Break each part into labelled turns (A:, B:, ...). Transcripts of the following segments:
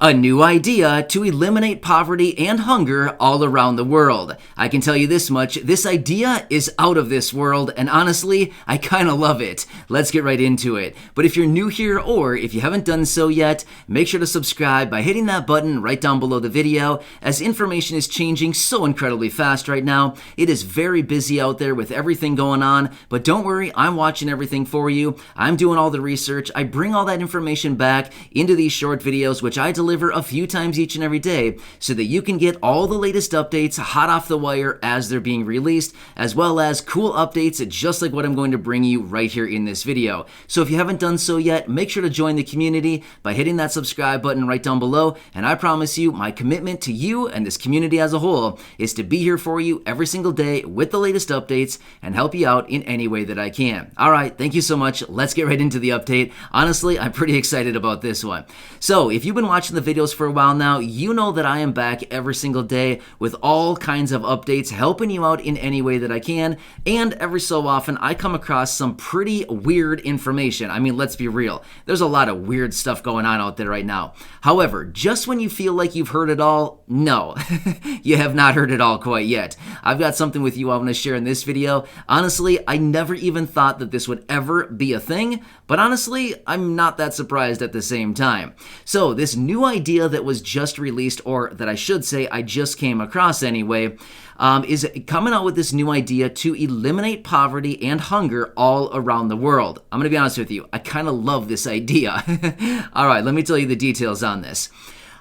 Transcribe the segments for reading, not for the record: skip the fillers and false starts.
A: A new idea to eliminate poverty and hunger all around the world. I can tell you this much, this idea is out of this world, and honestly, I kind of love it. Let's get right into it. But if you're new here or if you haven't done so yet, make sure to subscribe by hitting that button right down below the video, as information is changing so incredibly fast right now. It is very busy out there with everything going on, but don't worry, I'm watching everything for you. I'm doing all the research. I bring all that information back into these short videos, which I deliver a few times each and every day so that you can get all the latest updates hot off the wire as they're being released, as well as cool updates just like what I'm going to bring you right here in this video. So if you haven't done so yet, make sure to join the community by hitting that subscribe button right down below, and I promise you my commitment to you and this community as a whole is to be here for you every single day with the latest updates and help you out in any way that I can. Alright, thank you so much. Let's get right into the update. Honestly, I'm pretty excited about this one. So if you've been watching the videos for a while now, you know that I am back every single day with all kinds of updates, helping you out in any way that I can, and every so often I come across some pretty weird information. I mean, let's be real. There's a lot of weird stuff going on out there right now. However, just when you feel like you've heard it all, no, you have not heard it all quite yet. I've got something with you I want to share in this video. Honestly, I never even thought that this would ever be a thing, but honestly, I'm not that surprised at the same time. So this new idea that was just released, or that I should say I just came across anyway, is coming out with this new idea to eliminate poverty and hunger all around the world. I'm going to be honest with you, I kind of love this idea. All right, let me tell you the details on this.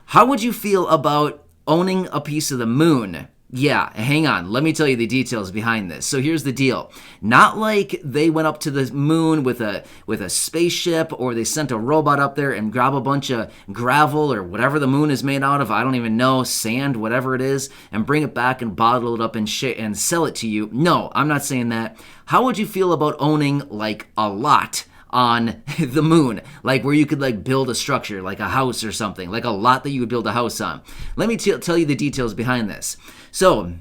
A: How would you feel about owning a piece of the moon? Yeah, hang on. Let me tell you the details behind this. So here's the deal. Not like they went up to the moon with a spaceship, or they sent a robot up there and grab a bunch of gravel or whatever the moon is made out of, I don't even know, sand, whatever it is, and bring it back and bottle it up and sell it to you. No, I'm not saying that. How would you feel about owning like a lot on the moon, like where you could like build a structure, like a house or something, like a lot that you would build a house on? Let me tell you the details behind this. So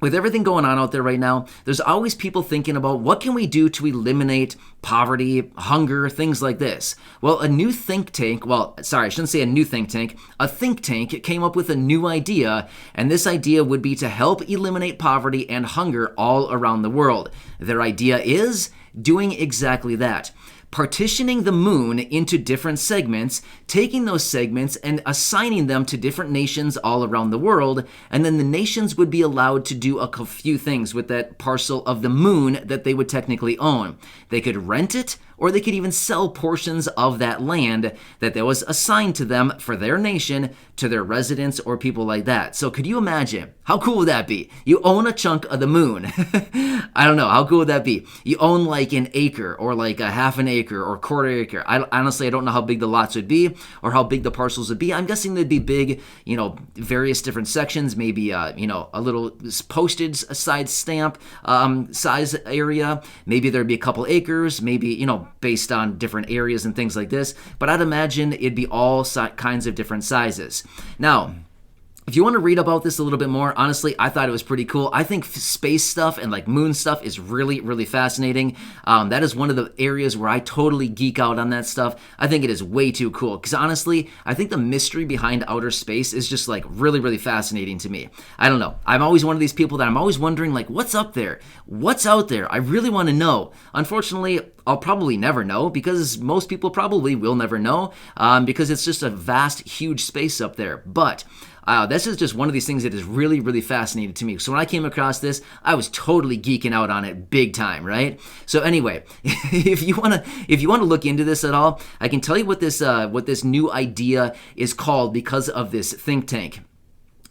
A: with everything going on out there right now, there's always people thinking about what can we do to eliminate poverty, hunger, things like this. Well, a new think tank, I shouldn't say a new think tank, a think tank came up with a new idea, and this idea would be to help eliminate poverty and hunger all around the world. Their idea is doing exactly that. Partitioning the moon into different segments, taking those segments and assigning them to different nations all around the world, and then the nations would be allowed to do a few things with that parcel of the moon that they would technically own. They could rent it, or they could even sell portions of that land that was assigned to them for their nation to their residents or people like that. So could you imagine? How cool would that be? You own a chunk of the moon. I don't know. How cool would that be? You own like an acre, or like a half an acre or quarter acre. Honestly, I don't know how big the lots would be or how big the parcels would be. I'm guessing they'd be big, various different sections, maybe, a little postage side stamp size area. Maybe there'd be a couple acres, maybe, based on different areas and things like this. But I'd imagine it'd be all kinds of different sizes. Now, if you want to read about this a little bit more, honestly, I thought it was pretty cool. I think space stuff and like moon stuff is really, really fascinating. That is one of the areas where I totally geek out on that stuff. I think it is way too cool because honestly, I think the mystery behind outer space is just like really, really fascinating to me. I don't know. I'm always one of these people that I'm always wondering like, what's up there? What's out there? I really want to know. Unfortunately, I'll probably never know because most people probably will never know because it's just a vast, huge space up there. But this is just one of these things that is really, really fascinating to me. So when I came across this, I was totally geeking out on it big time, right? So anyway, if you want to look into this at all, I can tell you what this new idea is called because of this think tank.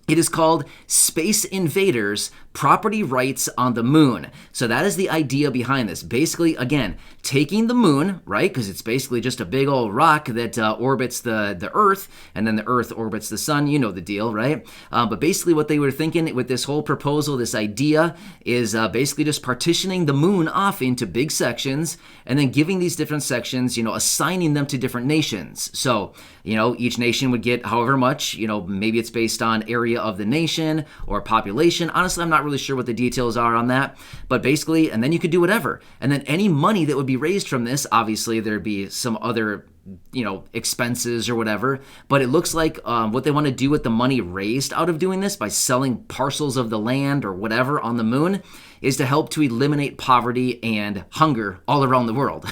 A: It is called Space Invaders Property Rights on the Moon. So that is the idea behind this. Basically, again, taking the moon, right? Because it's basically just a big old rock that orbits the Earth, and then the Earth orbits the sun. You know the deal, right? But basically what they were thinking with this whole proposal, this idea, is basically just partitioning the moon off into big sections, and then giving these different sections, assigning them to different nations. So, each nation would get however much, maybe it's based on area of the nation or population. Honestly, I'm not really sure what the details are on that, but basically, and then you could do whatever. And then any money that would be raised from this, obviously there'd be some other expenses or whatever. But it looks like what they want to do with the money raised out of doing this by selling parcels of the land or whatever on the moon is to help to eliminate poverty and hunger all around the world.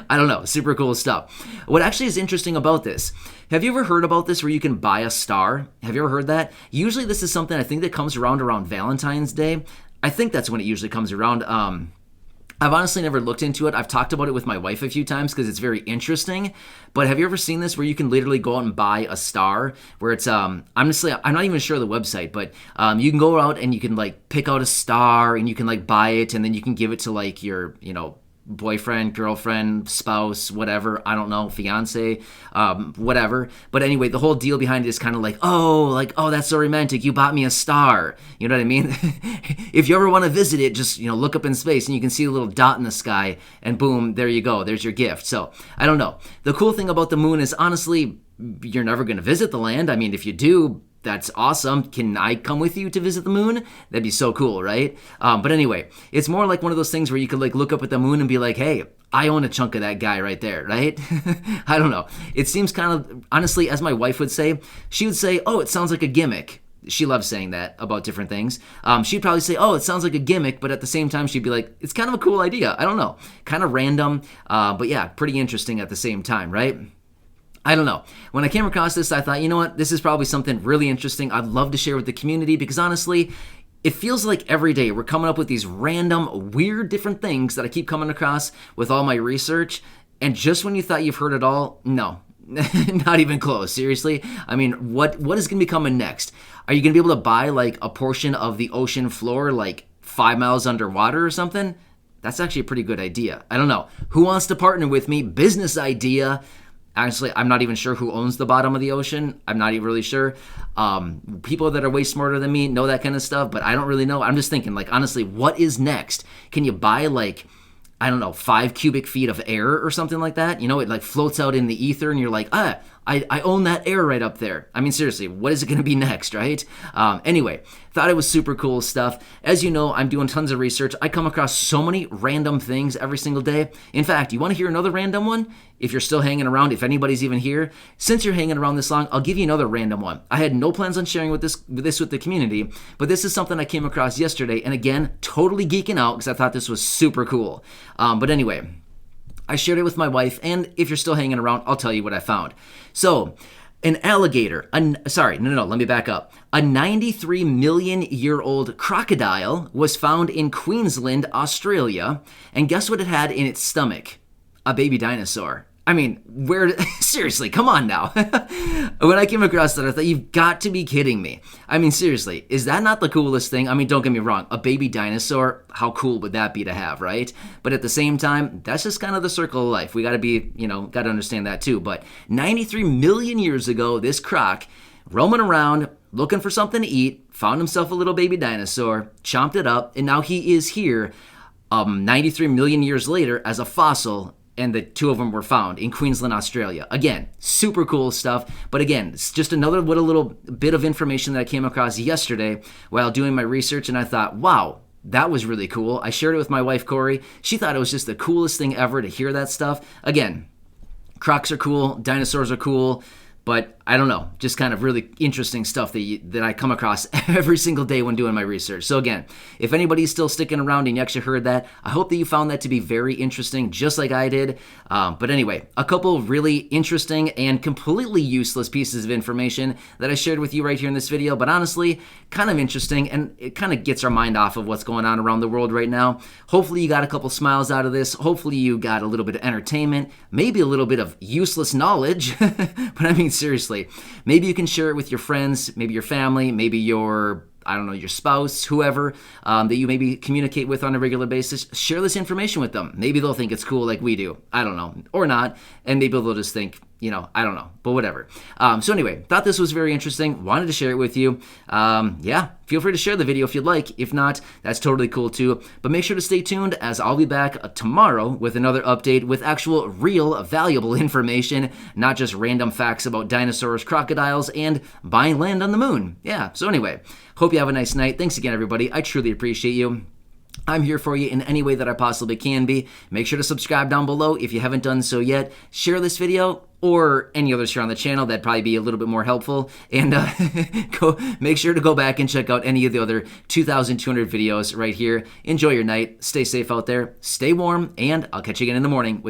A: I don't know, super cool stuff. What actually is interesting about this, have you ever heard about this where you can buy a star? Have you ever heard that? Usually this is something I think that comes around Valentine's Day. I think that's when it usually comes around. I've honestly never looked into it. I've talked about it with my wife a few times because it's very interesting. But have you ever seen this where you can literally go out and buy a star where it's, honestly, I'm not even sure of the website, but you can go out and you can like pick out a star and you can like buy it and then you can give it to like your, boyfriend, girlfriend, spouse, whatever, I don't know, fiance, whatever. But anyway, the whole deal behind it is kind of like, oh, that's so romantic. You bought me a star. You know what I mean? If you ever want to visit it, just, look up in space and you can see a little dot in the sky and boom, there you go. There's your gift. So I don't know. The cool thing about the moon is honestly, you're never going to visit the land. I mean, if you do, that's awesome. Can I come with you to visit the moon? That'd be so cool, right? But anyway, it's more like one of those things where you could like look up at the moon and be like, hey, I own a chunk of that guy right there, right? I don't know. It seems kind of, honestly, as my wife would say, she would say, oh, it sounds like a gimmick. She loves saying that about different things. She'd probably say, oh, it sounds like a gimmick, but at the same time, she'd be like, it's kind of a cool idea. I don't know. Kind of random, but yeah, pretty interesting at the same time, right? I don't know. When I came across this, I thought, you know what? This is probably something really interesting I'd love to share with the community because honestly, it feels like every day we're coming up with these random, weird, different things that I keep coming across with all my research. And just when you thought you've heard it all, no, not even close. Seriously. I mean, what is going to be coming next? Are you going to be able to buy like a portion of the ocean floor, like 5 miles underwater or something? That's actually a pretty good idea. I don't know. Who wants to partner with me? Business idea. Actually, I'm not even sure who owns the bottom of the ocean. I'm not even really sure. People that are way smarter than me know that kind of stuff, but I don't really know. I'm just thinking, like, honestly, what is next? Can you buy, like, I don't know, 5 cubic feet of air or something like that? It, like, floats out in the ether, and you're like, I own that air right up there. I mean, seriously, what is it going to be next, right? Anyway, thought it was super cool stuff. As you know, I'm doing tons of research. I come across so many random things every single day. In fact, you want to hear another random one? If you're still hanging around, if anybody's even here, since you're hanging around this long, I'll give you another random one. I had no plans on sharing this with the community, but this is something I came across yesterday, and again, totally geeking out because I thought this was super cool. But anyway, I shared it with my wife, and if you're still hanging around, I'll tell you what I found. So, an alligator, let me back up. A 93 million year old crocodile was found in Queensland, Australia, and guess what it had in its stomach? A baby dinosaur. I mean, seriously, come on now. When I came across that, I thought, you've got to be kidding me. I mean, seriously, is that not the coolest thing? I mean, don't get me wrong, a baby dinosaur, how cool would that be to have, right? But at the same time, that's just kind of the circle of life. We got to understand that too. But 93 million years ago, this croc, roaming around, looking for something to eat, found himself a little baby dinosaur, chomped it up, and now he is here 93 million years later as a fossil, and the two of them were found in Queensland, Australia. Again, super cool stuff. But again, it's just another little bit of information that I came across yesterday while doing my research, and I thought, wow, that was really cool. I shared it with my wife, Corey. She thought it was just the coolest thing ever to hear that stuff. Again, crocs are cool, dinosaurs are cool, but I don't know, just kind of really interesting stuff that I come across every single day when doing my research. So again, if anybody's still sticking around and you actually heard that, I hope that you found that to be very interesting, just like I did. But anyway, a couple really interesting and completely useless pieces of information that I shared with you right here in this video, but honestly, kind of interesting, and it kind of gets our mind off of what's going on around the world right now. Hopefully you got a couple smiles out of this. Hopefully you got a little bit of entertainment, maybe a little bit of useless knowledge, but I mean, seriously, maybe you can share it with your friends, maybe your family, maybe your spouse, whoever that you maybe communicate with on a regular basis. Share this information with them. Maybe they'll think it's cool like we do. I don't know. Or not. And maybe they'll just think, I don't know. But whatever. So anyway, thought this was very interesting. Wanted to share it with you. Feel free to share the video if you'd like. If not, that's totally cool too. But make sure to stay tuned as I'll be back tomorrow with another update with actual real valuable information, not just random facts about dinosaurs, crocodiles, and buying land on the moon. Yeah, so anyway, hope you have a nice night. Thanks again, everybody. I truly appreciate you. I'm here for you in any way that I possibly can be. Make sure to subscribe down below if you haven't done so yet. Share this video or any others here on the channel. That'd probably be a little bit more helpful. And make sure to go back and check out any of the other 2,200 videos right here. Enjoy your night. Stay safe out there. Stay warm. And I'll catch you again in the morning.